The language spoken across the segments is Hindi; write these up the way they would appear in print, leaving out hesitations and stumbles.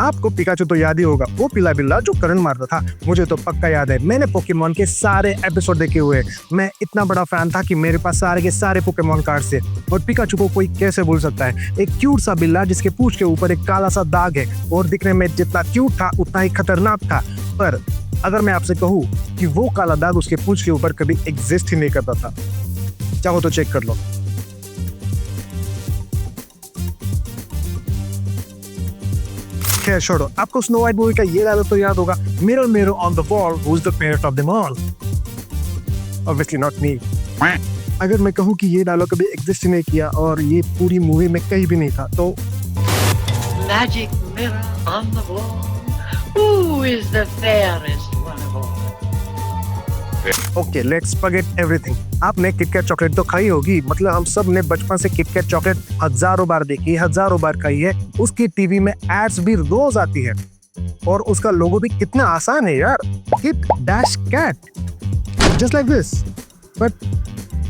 आपको पिकाचू तो याद ही होगा, वो पीला बिल्ला जो करंट मारता था। मुझे तो पक्का याद है, मैंने पोकेमॉन के सारे एपिसोड देखे हुए। मैं इतना बड़ा फैन था कि मेरे पास सारे के सारे पोकेमॉन कार्ड्स थे। और पिकाचू को कोई कैसे भूल सकता है, एक क्यूट सा बिल्ला जिसके पूंछ के ऊपर एक काला सा दाग है और दिखने में जितना क्यूट था उतना ही खतरनाक था। पर अगर मैं आपसे कहूँ कि वो काला दाग उसके पूंछ के ऊपर कभी एग्जिस्ट ही नहीं करता था, चाहो तो चेक कर लो। खैर छोड़ो, आपको स्नो वाइट मूवी का ये डायलॉग तो याद होगा, mirror mirror on the wall who is the favourite of them all. Obviously not me. अगर मैं कहूँ कि ये डायलॉग कभी एग्जिस्ट ही नहीं किया और ये पूरी मूवी में कहीं भी नहीं था, तो Magic mirror on the wall, who is the fairest one of all? Okay, let's forget everything. आपने किटकैट चॉकलेट तो खाई होगी, मतलब हम सब ने बचपन से किटकैट चॉकलेट हजारों बार देखी, हजारों बार खाई है। उसकी टीवी में एड्स भी रोज आती है और उसका लोगो भी कितना आसान है यार, kit dash cat, just like this. But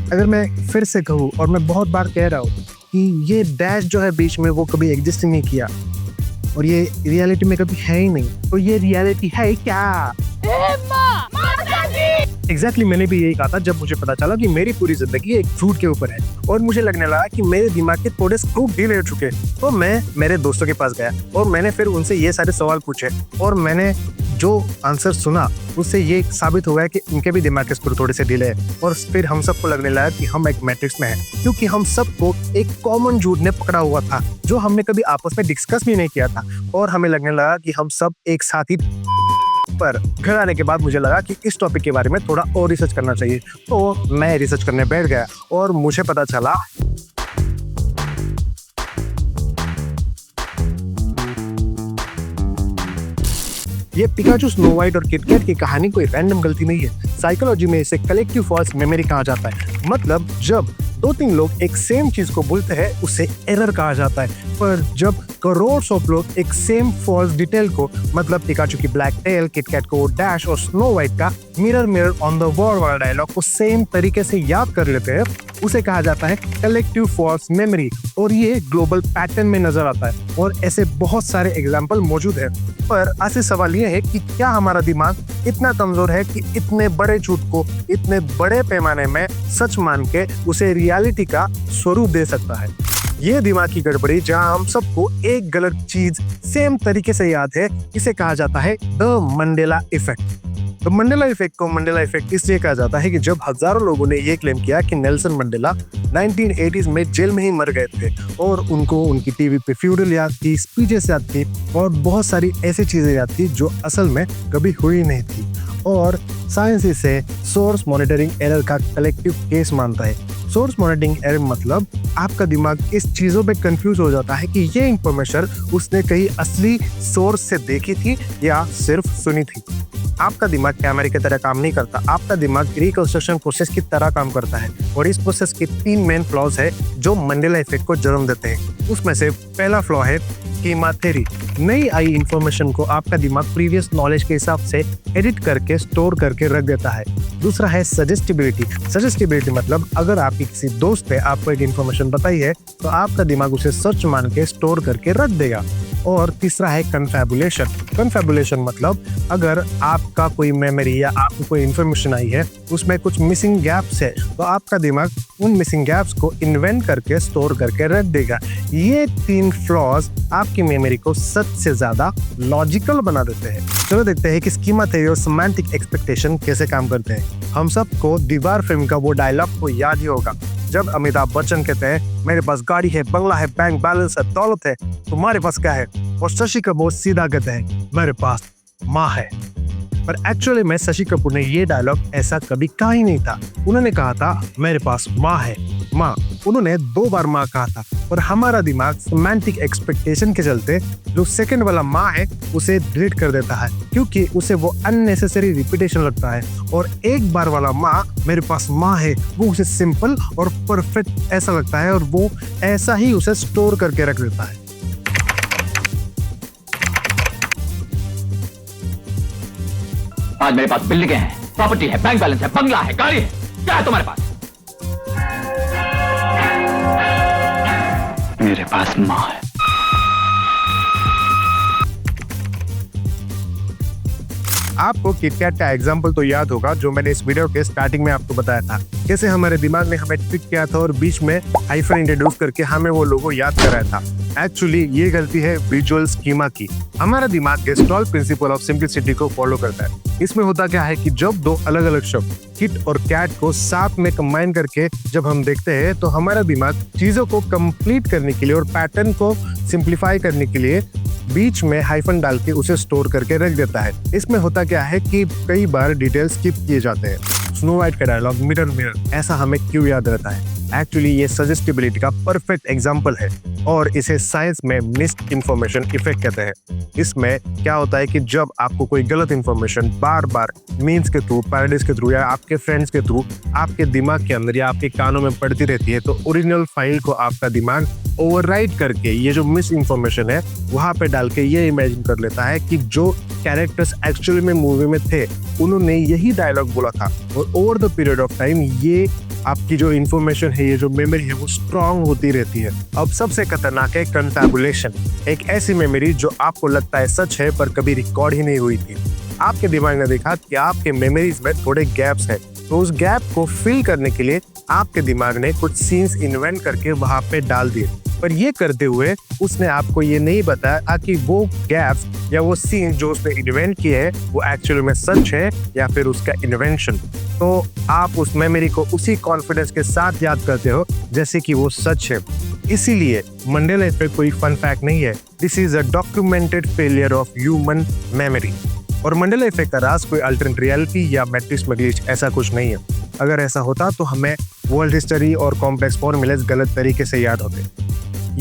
अगर मैं फिर से कहूँ, और मैं बहुत बार कह रहा हूँ कि ये डैश जो है बीच में वो कभी एग्जिस्ट ही नहीं किया और ये रियलिटी में कभी है ही नहीं, तो ये रियलिटी है क्या? एग्जैक्टली मैंने भी यही कहा था जब मुझे पता चला कि मेरी पूरी जिंदगी एक फ्रूट के ऊपर है और मुझे लगने लगा कि मेरे दिमाग के थोड़े स्क्रू ढीले हो चुके। तो मैं मेरे दोस्तों के पास गया और मैंने फिर उनसे ये सारे सवाल पूछे और मैंने जो आंसर सुना उससे ये साबित हो गया कि उनके भी दिमाग के स्क्रू थोड़े से ढीले हैं। और फिर हम सबको लगने लगा कि हम एक मैट्रिक्स में हैं, क्योंकि हम सबको एक कॉमन झूठ ने पकड़ा हुआ था जो हमने कभी आपस में डिस्कस भी नहीं किया था और हमें लगने लगा कि हम सब एक साथ ही। पर घर आने के बाद मुझे लगा कि इस टॉपिक के बारे में थोड़ा और रिसर्च करना चाहिए, तो मैं रिसर्च करने बैठ गया और मुझे पता चला ये पिकाचू, स्नो वाइट और किटकैट की कहानी कोई रैंडम गलती नहीं है। साइकोलॉजी में इसे कलेक्टिव फॉल्स मेमोरी कहा जाता है। मतलब जब 2-3 लोग एक सेम चीज को बोलते हैं उसे एरर कहा जाता है। पर जब करोड़ों लोग एक सेम फॉल्स डिटेल को, मतलब पिकाचू की ब्लैक टेल, किटकैट को डैश और स्नो वाइट का mirror mirror on the wall वाला डायलॉग को सेम तरीके से याद कर लेते हैं, उसे कहा जाता है कलेक्टिव फॉल्स मेमोरी। और ये ग्लोबल पैटर्न में नजर आता है और ऐसे बहुत सारे एग्जाम्पल मौजूद है। पर असली सवाल ये है कि क्या हमारा दिमाग इतना कमजोर है कि इतने बड़े झूठ को इतने बड़े पैमाने में सच मान के उसे रियलिटी का स्वरूप दे सकता है? ये दिमाग की गड़बड़ी जहां हम सबको एक गलत चीज सेम तरीके से याद है, इसे कहा जाता है द मंडेला इफेक्ट। तो मंडेला इफेक्ट को मंडेला इफेक्ट इसलिए कहा जाता है कि जब हजारों लोगों ने ये क्लेम किया कि नेल्सन मंडेला 1980s में जेल में ही मर गए थे और उनको उनकी टीवी पे फ्यूडल याद थी, स्पीचेस याद थी और बहुत सारी ऐसी चीजें याद थी जो असल में कभी हुई नहीं थी। और साइंस इसे सोर्स मॉनिटरिंग एरर का कलेक्टिव केस मानता है। सोर्स मॉनिटरिंग एरर मतलब आपका दिमाग इस चीजों पे कंफ्यूज हो जाता है कि ये इंफॉर्मेशन उसने कहीं असली सोर्स से देखी थी या सिर्फ सुनी थी। आपका दिमाग कैमरे की तरह काम नहीं करता, आपका दिमाग रिकंस्ट्रक्शन प्रोसेस की तरह काम करता है और इस प्रोसेस के 3 मेन फ्लॉज है जो मंडेला इफेक्ट को जन्म देते हैं। उसमें से पहला फ्लॉ है स्कीमा थ्योरी। नई आई इंफॉर्मेशन को आपका दिमाग प्रीवियस नॉलेज के हिसाब से एडिट करके स्टोर करके रख देता है। दूसरा है सजेस्टिबिलिटी। सजेस्टिबिलिटी मतलब अगर आपकी किसी दोस्त ने आपको एक इंफॉर्मेशन बताई है तो आपका दिमाग उसे सच मान के स्टोर करके रख देगा। और तीसरा है कन्फैबुलेशन। कन्फैबुलेशन मतलब अगर आपका कोई मेमोरी या आपको कोई इंफॉर्मेशन आई है उसमें कुछ मिसिंग गैप्स है तो आपका दिमाग उन मिसिंग गैप्स को इन्वेंट करके स्टोर करके रख देगा। ये 3 फ्लॉज आपकी मेमोरी को सच से ज्यादा लॉजिकल बना देते हैं। चलो देखते हैं कि स्कीमा थ्योरी और सेमांटिक एक्सपेक्टेशन कैसे काम करते हैं। हम सबको दीवार फिल्म का वो डायलॉग को याद ही होगा जब अमिताभ बच्चन कहते हैं मेरे पास गाड़ी है, बंगला है, बैंक बैलेंस है, दौलत है, तुम्हारे पास क्या है? और शशि कपूर सीधा कहते हैं मेरे पास माँ है। पर एक्चुअली में शशि कपूर ने ये डायलॉग ऐसा कभी कहा ही नहीं था। उन्होंने कहा था मेरे पास माँ है, माँ। उन्होंने 2 बार माँ कहा था और हमारा दिमाग सेमांटिक एक्सपेक्टेशन के चलते जो सेकंड वाला माँ है उसे डिलीट कर देता है क्योंकि उसे वो अननेसेसरी रिपीटेशन लगता है। और एक बार वाला माँ मेरे पास माँ है वो उसे सिंपल और परफेक्ट ऐसा लगता है और वो ऐसा ही उसे स्टोर करके रख देता है। आज मेरे पास बिल्डिंगें हैं, प्रॉपर्टी है, बैंक बैलेंस है, बंगला है, गाड़ी है, क्या है तुम्हारे पास? मेरे पास माँ है। आपको किटकैट का एग्जाम्पल तो याद होगा जो मैंने इस वीडियो के स्टार्टिंग में आपको बताया था, कैसे हमारे दिमाग ने हमें ट्रिक किया था और बीच में हाइफन इंट्रोड्यूस करके हमें वो लोगो याद कराया था। एक्चुअली ये गलती है विजुअल स्कीमा की। हमारा दिमाग गेस्टॉल प्रिंसिपल ऑफ सिंप्लिसिटी को फॉलो करता है। इसमें होता क्या है कि जब दो अलग अलग शब्द किट और कैट को साथ में कंबाइन करके जब हम देखते हैं तो हमारा दिमाग चीजों को कंप्लीट करने के लिए और पैटर्न को सिंप्लीफाई करने के लिए बीच में हाइफन डाल के उसे स्टोर करके रख देता है। इसमें होता क्या है कि कई बार डिटेल्स स्किप किए जाते हैं। स्नो वाइट का डायलॉग मिरर मिरर ऐसा हमें क्यों याद रहता है? एक्चुअली ये सजेस्टिबिलिटी का परफेक्ट एग्जाम्पल है और इसे साइंस में मिस्ड इंफॉर्मेशन इफेक्ट कहते हैं। इसमें क्या होता है कि जब आपको कोई गलत इंफॉर्मेशन बार बार मीम्स के थ्रू, पैरोडीज के थ्रू या आपके फ्रेंड्स के थ्रू आपके दिमाग के अंदर या आपके कानों में पड़ती रहती है तो ओरिजिनल फाइल को आपका दिमाग ओवरराइट करके ये जो मिस इंफॉर्मेशन है वहां पे डाल के ये इमेजिन कर लेता है कि जो कैरेक्टर्स एक्चुअली में मूवी में थे उन्होंने यही डायलॉग बोला था। और over the period of time ये आपकी जो इन्फॉर्मेशन है, ये जो मेमोरी है वो स्ट्रांग होती रहती है। अब सबसे खतरनाक है कंफैबुलेशन, एक ऐसी मेमोरी जो आपको लगता है सच है पर कभी रिकॉर्ड ही नहीं हुई थी। आपके दिमाग ने देखा कि आपके मेमोरीज में थोड़े गैप्स हैं, तो उस गैप को फिल करने के लिए आपके दिमाग ने कुछ सीन्स इन्वेंट करके वहां पे डाल दिए। पर ये करते हुए उसने आपको ये नहीं बताया कि वो गैप्स या वो सीन जो उसने इन्वेंट किए हैं वो एक्चुअली में सच है या फिर उसका इन्वेंशन। तो आप उस मेमोरी को उसी कॉन्फिडेंस के साथ याद करते हो जैसे कि वो सच है। इसीलिए मंडेला इफेक्ट कोई फन फैक्ट नहीं है, this is a documented failure of human memory. और मंडेला इफेक्ट का राज कोई अल्टरनेट रियलिटी या मैट्रिक्स में ग्लिच ऐसा कुछ नहीं है। अगर ऐसा होता तो हमें वर्ल्ड हिस्ट्री और कॉम्प्लेक्स फॉर्मूलेस गलत तरीके से याद होते।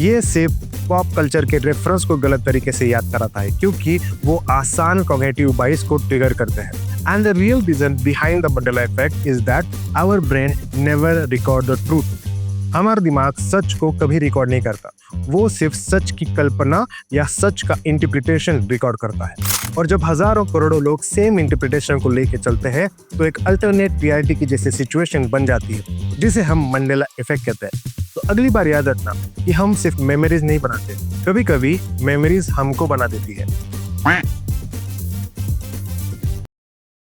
ये सिर्फ पॉप कल्चर के रेफरेंस को गलत तरीके से याद कराता है क्योंकि वो आसान कॉग्निटिव बाइस को ट्रिगर करते हैं। And the real reason behind the Mandela effect is that our brain never record the truth. हमारा दिमाग सच को कभी रिकॉर्ड नहीं करता, वो सिर्फ सच की कल्पना या सच का इंटरप्रिटेशन रिकॉर्ड करता है। और जब हजारों करोड़ों लोग सेम इंटरप्रिटेशन को लेके चलते हैं तो एक अल्टरनेट रियलिटी की जैसी सिचुएशन बन जाती है जिसे हम मंडेला इफेक्ट कहते हैं। तो अगली बार याद रखना कि हम सिर्फ मेमोरीज नहीं बनाते, कभी कभी मेमोरीज हमको बना देती है।